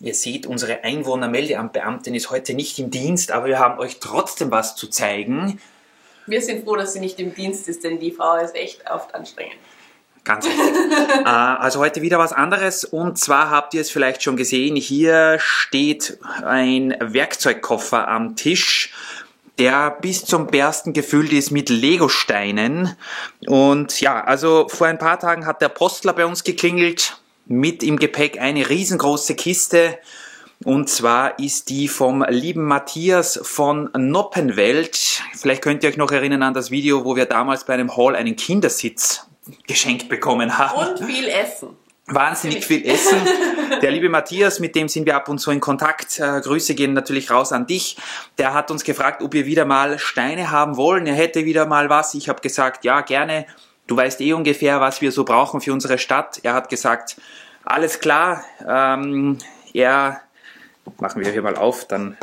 Ihr seht, unsere Einwohnermeldeamtbeamtin ist heute nicht im Dienst, aber wir haben euch trotzdem was zu zeigen. Wir sind froh, dass sie nicht im Dienst ist, denn die Frau ist echt oft anstrengend. Ganz richtig. Also heute wieder was anderes, und zwar habt ihr es vielleicht schon gesehen, hier steht ein Werkzeugkoffer am Tisch, der bis zum Bersten gefüllt ist mit Legosteinen. Und ja, also vor ein paar Tagen hat der Postler bei uns geklingelt, mit im Gepäck eine riesengroße Kiste. Und zwar ist die vom lieben Matthias von Noppenwelt. Vielleicht könnt ihr euch noch erinnern an das Video, wo wir damals bei einem Haul einen Kindersitz geschenkt bekommen haben. Und viel Essen. Wahnsinnig viel Essen. Der liebe Matthias, mit dem sind wir ab und zu in Kontakt. Grüße gehen natürlich raus an dich. Der hat uns gefragt, ob wir wieder mal Steine haben wollen. Er hätte wieder mal was. Ich habe gesagt, ja, gerne. Du weißt eh ungefähr, was wir so brauchen für unsere Stadt. Er hat gesagt, alles klar. Machen wir hier mal auf, dann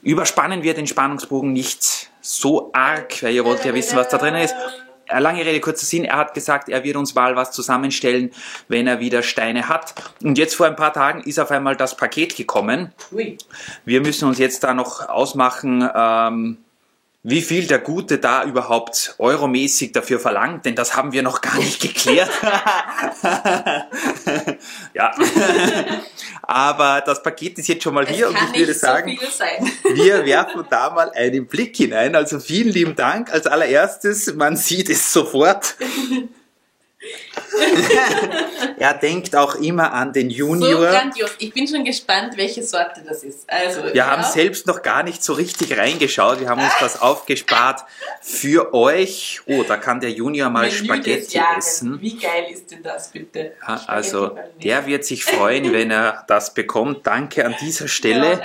überspannen wir den Spannungsbogen nicht so arg, weil ihr wollt ja wissen, was da drin ist. Lange Rede, kurzer Sinn, er hat gesagt, er wird uns mal was zusammenstellen, wenn er wieder Steine hat. Und jetzt vor ein paar Tagen ist auf einmal das Paket gekommen. Wir müssen uns jetzt da noch ausmachen, wie viel der Gute da überhaupt euromäßig dafür verlangt, denn das haben wir noch gar nicht geklärt. Ja. Aber das Paket ist jetzt schon mal hier, und ich würde sagen, wir werfen da mal einen Blick hinein. Also vielen lieben Dank. Als allererstes, man sieht es sofort. Er denkt auch immer an den Junior. So grandios. Ich bin schon gespannt, welche Sorte das ist. Also, wir haben selbst noch gar nicht so richtig reingeschaut. Wir haben uns das aufgespart für euch. Oh, da kann der Junior mal Spaghetti essen. Wie geil ist denn das, bitte? Ja, also der wird sich freuen, wenn er das bekommt. Danke an dieser Stelle. Ja,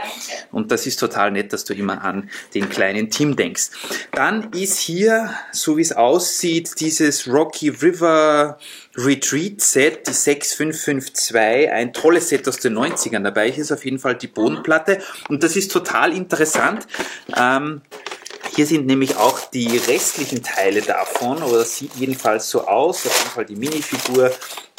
und das ist total nett, dass du immer an den kleinen Tim denkst. Dann ist hier, so wie es aussieht, dieses Rocky River Retreat Set, die 6552, ein tolles Set aus den 90ern dabei. Hier ist auf jeden Fall die Bodenplatte, und das ist total interessant. Hier sind nämlich auch die restlichen Teile davon, oder das sieht jedenfalls so aus. Auf jeden Fall die Minifigur,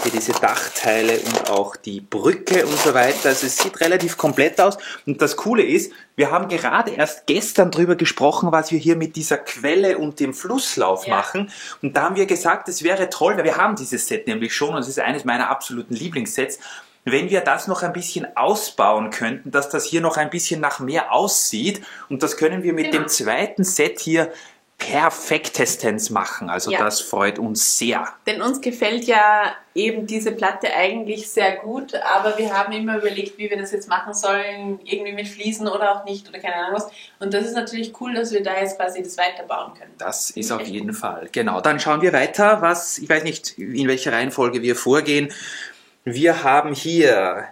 hier diese Dachteile und auch die Brücke und so weiter. Also es sieht relativ komplett aus. Und das Coole ist, wir haben gerade erst gestern drüber gesprochen, was wir hier mit dieser Quelle und dem Flusslauf machen. Und da haben wir gesagt, es wäre toll, weil wir haben dieses Set nämlich schon, und es ist eines meiner absoluten Lieblingssets, wenn wir das noch ein bisschen ausbauen könnten, dass das hier noch ein bisschen nach mehr aussieht. Und das können wir mit dem zweiten Set hier perfektestens machen. Also das freut uns sehr. Denn uns gefällt ja eben diese Platte eigentlich sehr gut, aber wir haben immer überlegt, wie wir das jetzt machen sollen, irgendwie mit Fliesen oder auch nicht oder keine Ahnung was. Und das ist natürlich cool, dass wir da jetzt quasi das weiterbauen können. Das ist auf jeden Fall. Genau, dann schauen wir weiter, ich weiß nicht, in welcher Reihenfolge wir vorgehen. Wir haben hier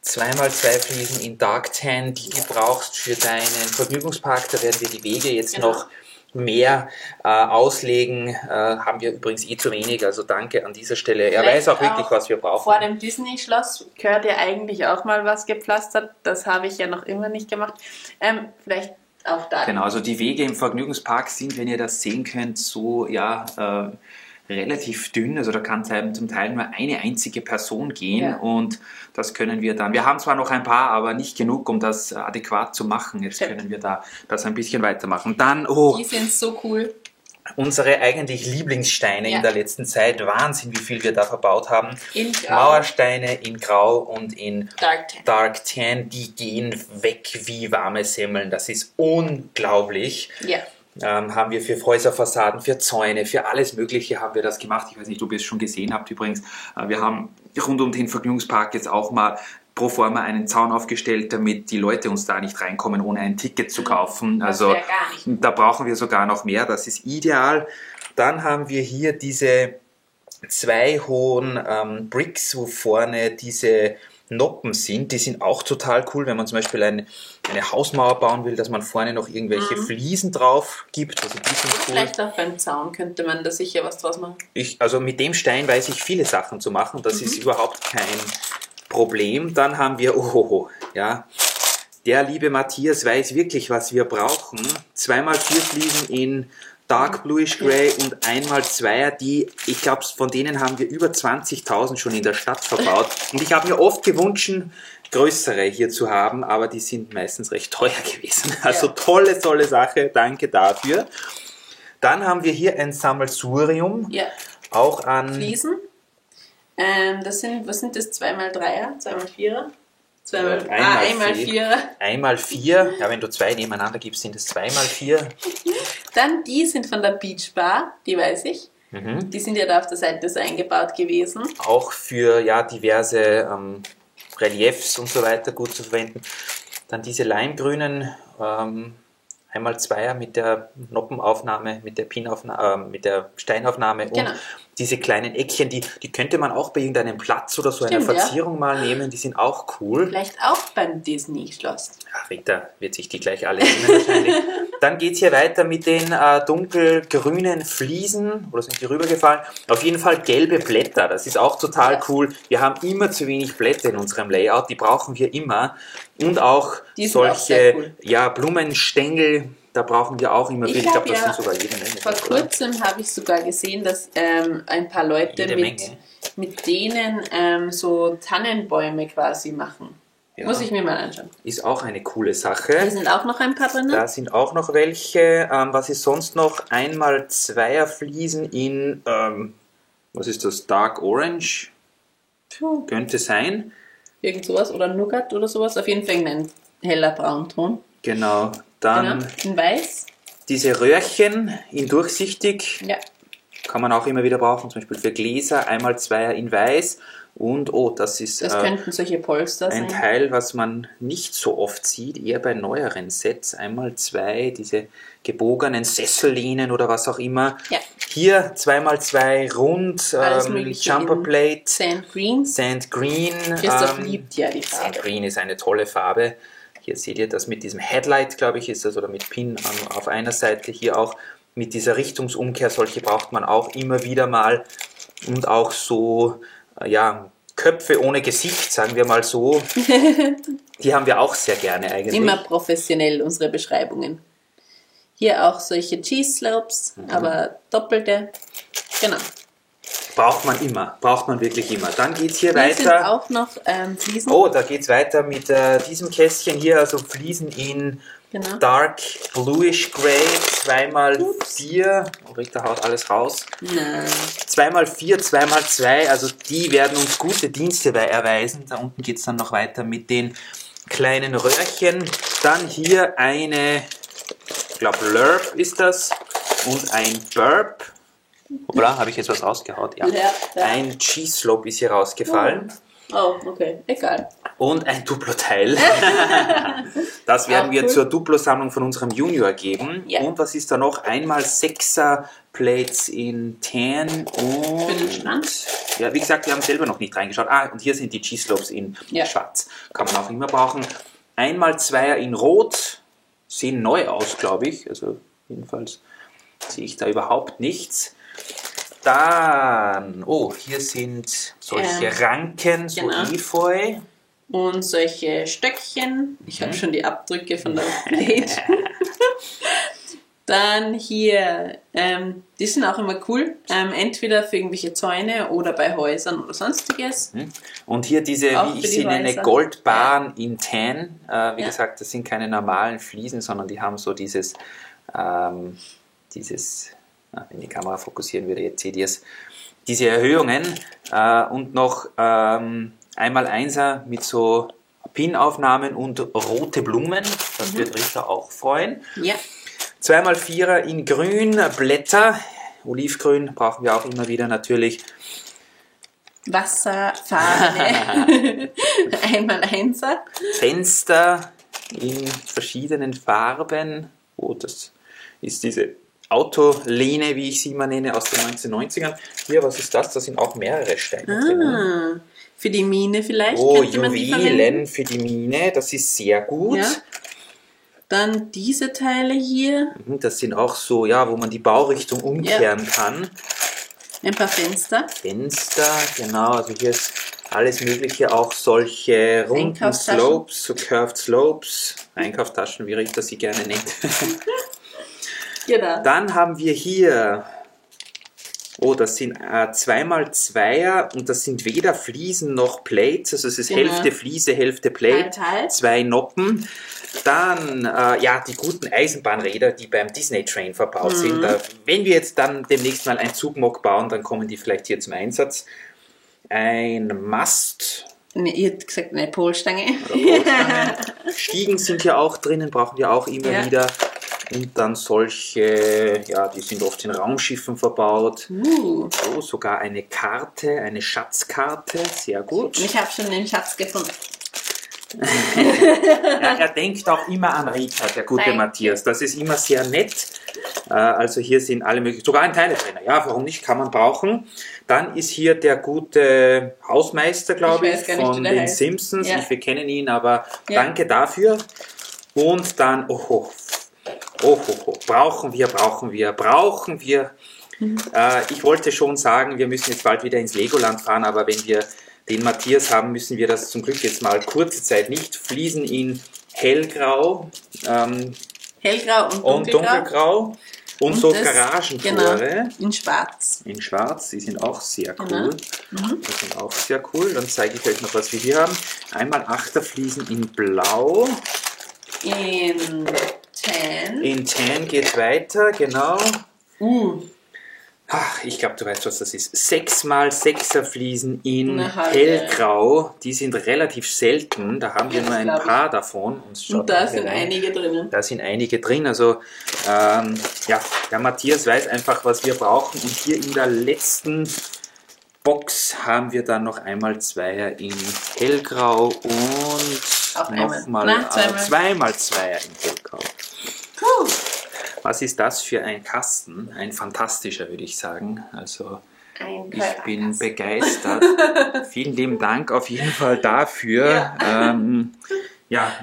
2x2 Fliesen in Dark Tan, die du brauchst für deinen Vergnügungspark. Da werden wir die Wege jetzt noch mehr auslegen. Haben wir übrigens zu wenig, also danke an dieser Stelle. Er weiß auch wirklich, was wir brauchen. Vor dem Disney-Schloss gehört ja eigentlich auch mal was gepflastert. Das habe ich ja noch immer nicht gemacht. Vielleicht auch da. Genau, also die Wege im Vergnügungspark sind, wenn ihr das sehen könnt, so relativ dünn, also da kann zum Teil nur eine einzige Person gehen, und das können wir dann, wir haben zwar noch ein paar, aber nicht genug, um das adäquat zu machen. Jetzt können wir da das ein bisschen weitermachen. Dann, die sind so cool. Unsere eigentlich Lieblingssteine in der letzten Zeit, Wahnsinn, wie viel wir da verbaut haben. In Grau. Mauersteine in Grau und in Dark Tan, die gehen weg wie warme Semmeln, das ist unglaublich. Ja. Haben wir für Häuserfassaden, für Zäune, für alles Mögliche haben wir das gemacht. Ich weiß nicht, ob ihr es schon gesehen habt übrigens. Wir haben rund um den Vergnügungspark jetzt auch mal pro forma einen Zaun aufgestellt, damit die Leute uns da nicht reinkommen, ohne ein Ticket zu kaufen. Also da brauchen wir sogar noch mehr, das ist ideal. Dann haben wir hier diese zwei hohen Bricks, wo vorne diese Noppen sind, die sind auch total cool, wenn man zum Beispiel eine Hausmauer bauen will, dass man vorne noch irgendwelche Fliesen drauf gibt. Also die sind cool. Vielleicht auch beim Zaun könnte man da sicher was draus machen. Also mit dem Stein weiß ich viele Sachen zu machen, das ist überhaupt kein Problem. Dann haben wir, der liebe Matthias weiß wirklich, was wir brauchen. 2x4 Fliesen in Dark Bluish Grey und 1x2er, ich glaube, von denen haben wir über 20.000 schon in der Stadt verbaut. Und ich habe mir oft gewünscht, größere hier zu haben, aber die sind meistens recht teuer gewesen. Also tolle Sache, danke dafür. Dann haben wir hier ein Sammelsurium, auch an Fliesen. Was sind das? 2x3er? 2x4er? 1x4er. 1x4. Ja, wenn du 2 nebeneinander gibst, sind es 2x4. Dann die sind von der Beach Bar, die weiß ich. Die sind ja da auf der Seite so eingebaut gewesen. Auch für diverse Reliefs und so weiter gut zu verwenden. Dann diese limegrünen 1x2er mit der Noppenaufnahme, mit der Pinaufnahme, mit der Steinaufnahme und diese kleinen Eckchen, die könnte man auch bei irgendeinem Platz oder so einer Verzierung mal nehmen, die sind auch cool. Vielleicht auch beim Disney-Schloss. Ach, Rita wird sich die gleich alle nehmen wahrscheinlich. Dann geht es hier weiter mit den dunkelgrünen Fliesen, oder sind die rübergefallen? Auf jeden Fall gelbe Blätter, das ist auch total cool. Wir haben immer zu wenig Blätter in unserem Layout, die brauchen wir immer. Und auch solche Blumenstängel, da brauchen wir auch immer viel. Ich glaube, das sind sogar jede Menge. Vor kurzem habe ich sogar gesehen, dass ein paar Leute mit denen so Tannenbäume quasi machen. Ja. Muss ich mir mal anschauen. Ist auch eine coole Sache. Da sind auch noch ein paar drin. Da sind auch noch welche. Was ist sonst noch? 1x2er Fliesen in, was ist das? Dark Orange? Könnte sein. Irgend sowas oder Nougat oder sowas. Auf jeden Fall ein heller Braunton. Genau. Dann in weiß. Diese Röhrchen in durchsichtig. Ja. Kann man auch immer wieder brauchen, zum Beispiel für Gläser. 1x2er in weiß. Und, das ist das könnten solche Polster ein sein. Teil, was man nicht so oft sieht, eher bei neueren Sets. 1x2, diese gebogenen Sessellehnen oder was auch immer. Ja. Hier 2x2 rund, Jumper Plate. Sand Green. Sand Green. Christoph liebt ja die Farbe. Sand Green ist eine tolle Farbe. Hier seht ihr das mit diesem Headlight, glaube ich, ist das, oder mit Pin auf einer Seite. Hier auch mit dieser Richtungsumkehr. Solche braucht man auch immer wieder mal. Und auch so... Köpfe ohne Gesicht, sagen wir mal so, die haben wir auch sehr gerne eigentlich. Immer professionell, unsere Beschreibungen. Hier auch solche Cheese Slopes, aber doppelte. Genau. Braucht man wirklich immer. Dann geht es hier weiter. Sind auch noch Fliesen. Oh, da geht es weiter mit diesem Kästchen hier, also Fliesen in Dark Bluish Grey, 2x4. Oh, Rita haut alles raus. 2x4, 2x2, also die werden uns gute Dienste erweisen. Da unten geht es dann noch weiter mit den kleinen Röhrchen. Dann hier eine, ich glaube Lurp ist das, und ein Burp. Hoppla, habe ich jetzt was rausgehaut? Ja. Ein Cheese Slope ist hier rausgefallen. Oh, okay, egal. Und ein Duplo-Teil. Das werden wir zur Duplo-Sammlung von unserem Junior geben. Ja. Und was ist da noch? 1x6er Plates in Tan und... Ja, wie gesagt, wir haben selber noch nicht reingeschaut. Und hier sind die Cheese Slopes in Schwarz. Kann man auch immer brauchen. 1x2er in Rot. Sehen neu aus, glaube ich. Also jedenfalls sehe ich da überhaupt nichts. Dann, hier sind solche Ranken, so Efeu. Und solche Stöckchen. Ich habe schon die Abdrücke von der Plate. Dann hier, die sind auch immer cool. Entweder für irgendwelche Zäune oder bei Häusern oder sonstiges. Und hier diese, wie ich sie nenne, Goldbarren in Tan. Wie gesagt, das sind keine normalen Fliesen, sondern die haben so dieses, wenn die Kamera fokussieren würde, jetzt seht ihr es, diese Erhöhungen und noch 1x1er mit so Pin-Aufnahmen und rote Blumen, das wird Rita auch freuen. Ja. 2x4er in grün, Blätter, olivgrün brauchen wir auch immer wieder natürlich. Wasserfarbe, 1x1er. Fenster in verschiedenen Farben, das ist diese Autolehne, wie ich sie immer nenne, aus den 1990ern. Hier, was ist das? Da sind auch mehrere Steine drin. Für die Mine vielleicht. Juwelen für die Mine, das ist sehr gut. Ja. Dann diese Teile hier. Das sind auch so, wo man die Baurichtung umkehren kann. Ein paar Fenster. Genau, also hier ist alles mögliche, auch solche runden Slopes, so Curved Slopes, Einkaufstaschen, wie Rita sie gerne nennt. Genau. Dann haben wir hier Oh, das sind 2x2er und das sind weder Fliesen noch Plates. Also es ist Hälfte Fliese, Hälfte Plate. Halt. 2 Noppen. Dann, die guten Eisenbahnräder, die beim Disney Train verbaut sind. Wenn wir jetzt dann demnächst mal ein Zugmok bauen, dann kommen die vielleicht hier zum Einsatz. Ein Mast. Ihr habt gesagt, eine Polstange. Stiegen sind ja auch drinnen, brauchen wir auch immer wieder. Und dann solche, die sind oft in Raumschiffen verbaut. Oh, sogar eine Karte, eine Schatzkarte, sehr gut. Ich habe schon den Schatz gefunden. Er denkt auch immer an Rita, der gute Matthias. Das ist immer sehr nett. Also hier sind alle möglichen, sogar ein Teiletrenner. Ja, warum nicht, kann man brauchen. Dann ist hier der gute Hausmeister, glaube ich, von den Simpsons. Ja. Wir kennen ihn, aber danke dafür. Und dann, brauchen wir. Ich wollte schon sagen, wir müssen jetzt bald wieder ins Legoland fahren, aber wenn wir den Matthias haben, müssen wir das zum Glück jetzt mal kurze Zeit nicht. Fliesen in hellgrau, hellgrau und dunkelgrau. Und so Garagentore. Genau, in schwarz. In schwarz, die sind auch sehr cool. Die sind auch sehr cool. Dann zeige ich euch noch, was wir hier haben. Einmal Achterfliesen in blau. In Tan. In Tan geht weiter, genau. Ach, ich glaube, du weißt, was das ist. 6x6er Fliesen in hellgrau. Die sind relativ selten. Da haben wir nur ein paar davon. Und da sind einige drinnen. Da sind einige drin. Also, der Matthias weiß einfach, was wir brauchen. Und hier in der letzten Box haben wir dann noch einmal Zweier in hellgrau und nochmal 2x2er in hellgrau. Cool. Was ist das für ein Kasten? Ein fantastischer, würde ich sagen. Also ich bin begeistert. Vielen lieben Dank auf jeden Fall dafür.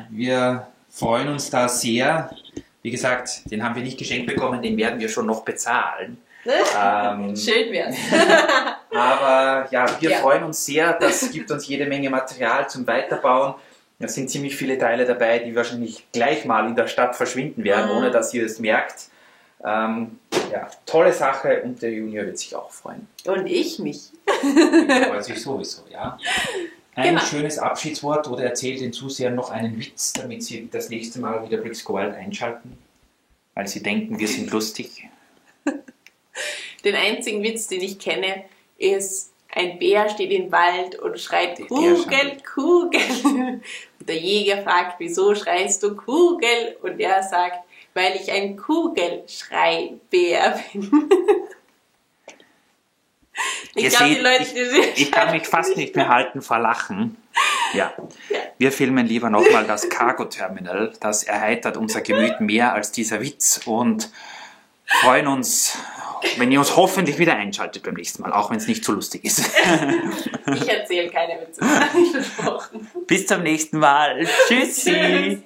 Wir freuen uns da sehr. Wie gesagt, den haben wir nicht geschenkt bekommen, den werden wir schon noch bezahlen. Schön wär's. Aber wir freuen uns sehr. Das gibt uns jede Menge Material zum Weiterbauen. Da sind ziemlich viele Teile dabei, die wahrscheinlich gleich mal in der Stadt verschwinden werden, ohne dass ihr es merkt. Tolle Sache und der Junior wird sich auch freuen. Und ich mich. Ich freue sich sowieso, ja. Ein schönes Abschiedswort oder erzählt den Zusehern noch einen Witz, damit sie das nächste Mal wieder Brix Go Wild einschalten, weil sie denken, wir sind lustig. Den einzigen Witz, den ich kenne, ist: Ein Bär steht im Wald und schreit Kugel, Kugel. Und der Jäger fragt, wieso schreist du Kugel? Und er sagt, weil ich ein Kugelschreibär bin. Ich kann mich fast nicht mehr halten vor Lachen. Ja. Wir filmen lieber nochmal das Cargo Terminal. Das erheitert unser Gemüt mehr als dieser Witz und freuen uns, wenn ihr uns hoffentlich wieder einschaltet beim nächsten Mal, auch wenn es nicht so lustig ist. Ich erzähle keine Witze mehr, ich versprochen. Bis zum nächsten Mal. Tschüssi. Tschüss.